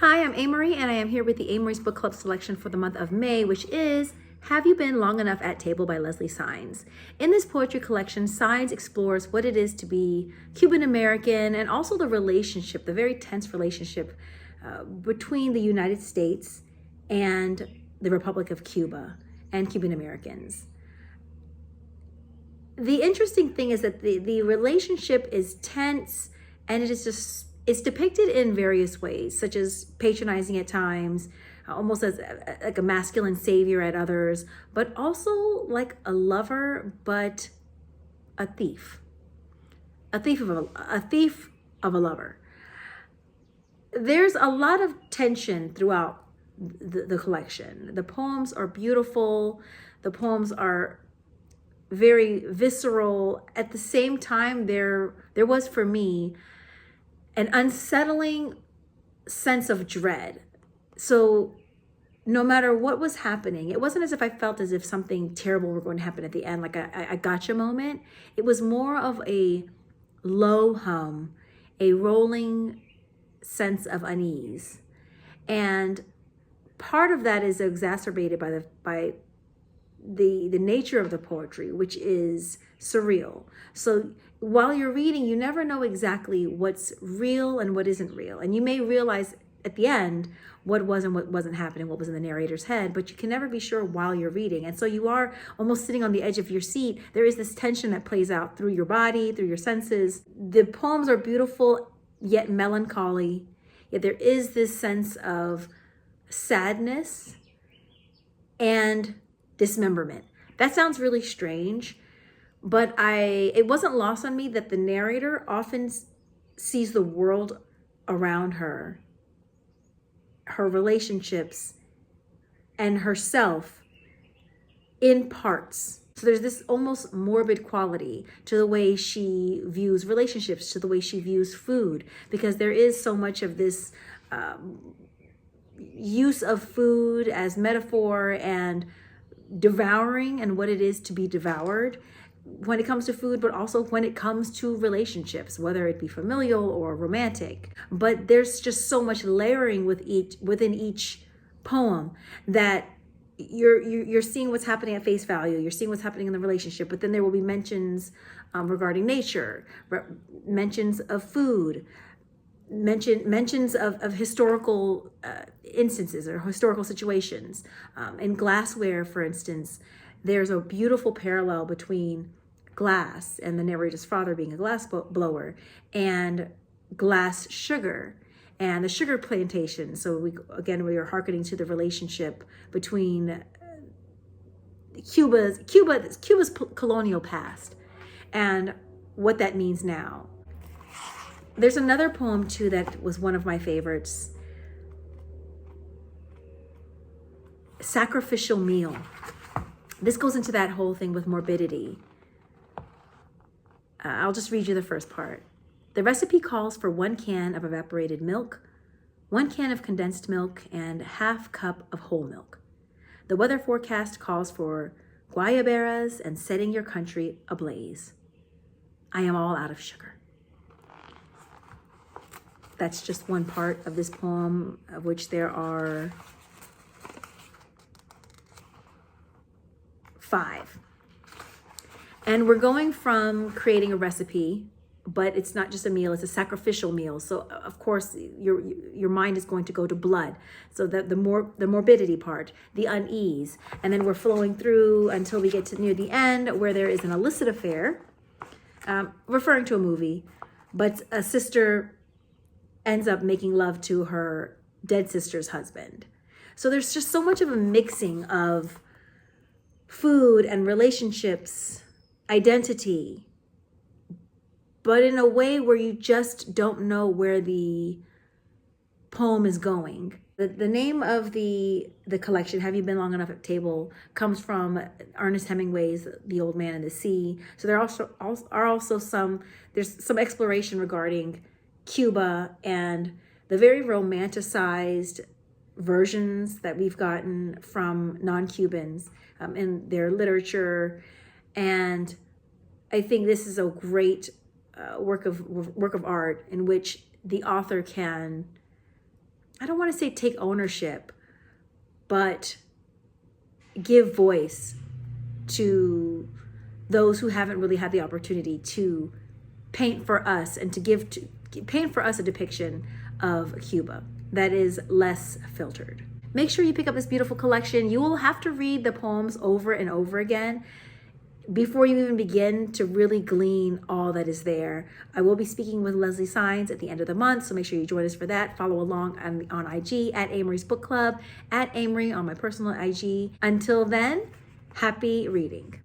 Hi, I'm Amory, and I am here with the AMERIE'S Book Club selection for the month of May, which is Have You Been Long Enough at Table by Leslie Sainz. In this poetry collection, Sainz explores what it is to be Cuban American and also the relationship, the very tense relationship between the United States and the Republic of Cuba and Cuban Americans. The interesting thing is that the relationship is tense, and it's depicted in various ways, such as patronizing at times, almost as like a masculine savior at others, but also like a lover, but a thief of a lover. There's a lot of tension throughout the collection. The poems are beautiful. The poems are very visceral. At the same time, there was for me an unsettling sense of dread. So no matter what was happening, it wasn't as if I felt as if something terrible were going to happen at the end, like a gotcha moment. It was more of a low hum, a rolling sense of unease. And part of that is exacerbated by the nature of the poetry, which is surreal. So while you're reading, you never know exactly what's real and what isn't real. And you may realize at the end what was and what wasn't happening, what was in the narrator's head, but you can never be sure while you're reading. And so you are almost sitting on the edge of your seat. There is this tension that plays out through your body, through your senses. The poems are beautiful, yet melancholy. Yet there is this sense of sadness and dismemberment. That sounds really strange, but it wasn't lost on me that the narrator often sees the world around her, her relationships, and herself in parts. So there's this almost morbid quality to the way she views relationships, to the way she views food, because there is so much of this use of food as metaphor and devouring and what it is to be devoured when it comes to food, but also when it comes to relationships, whether it be familial or romantic. But there's just so much layering within each poem that you're seeing what's happening at face value. You're seeing what's happening in the relationship, but then there will be mentions regarding nature, mentions of food, mentions of historical instances or historical situations. In glassware, for instance, there's a beautiful parallel between glass and the narrator's father being a glass blower and glass sugar and the sugar plantation. So we are hearkening to the relationship between Cuba's colonial past and what that means now. There's another poem too that was one of my favorites, Sacrificial Meal. This goes into that whole thing with morbidity. I'll just read you the first part. The recipe calls for 1 can of evaporated milk, 1 can of condensed milk, and ½ cup of whole milk. The weather forecast calls for guayaberas and setting your country ablaze. I am all out of sugar. That's just one part of this poem, of which there are 5. And we're going from creating a recipe, but it's not just a meal, it's a sacrificial meal. So of course your mind is going to go to blood. So the morbidity part, the unease, and then we're flowing through until we get to near the end where there is an illicit affair, referring to a movie, but a sister ends up making love to her dead sister's husband. So there's just so much of a mixing of food and relationships, identity, but in a way where you just don't know where the poem is going. The name of the collection, Have You Been Long Enough at Table, comes from Ernest Hemingway's The Old Man and the Sea. So there are also some exploration regarding Cuba and the very romanticized versions that we've gotten from non-Cubans in their literature. And I think this is a great work of art in which the author can I don't want to say take ownership, but give voice to those who haven't really had the opportunity to paint for us and to paint for us a depiction of Cuba that is less filtered. Make sure you pick up this beautiful collection. You will have to read the poems over and over again before you even begin to really glean all that is there. I will be speaking with Leslie Sainz at the end of the month, so make sure you join us for that. Follow along on IG at AMERIE'S Book Club, at AMERIE on my personal IG. Until then, happy reading.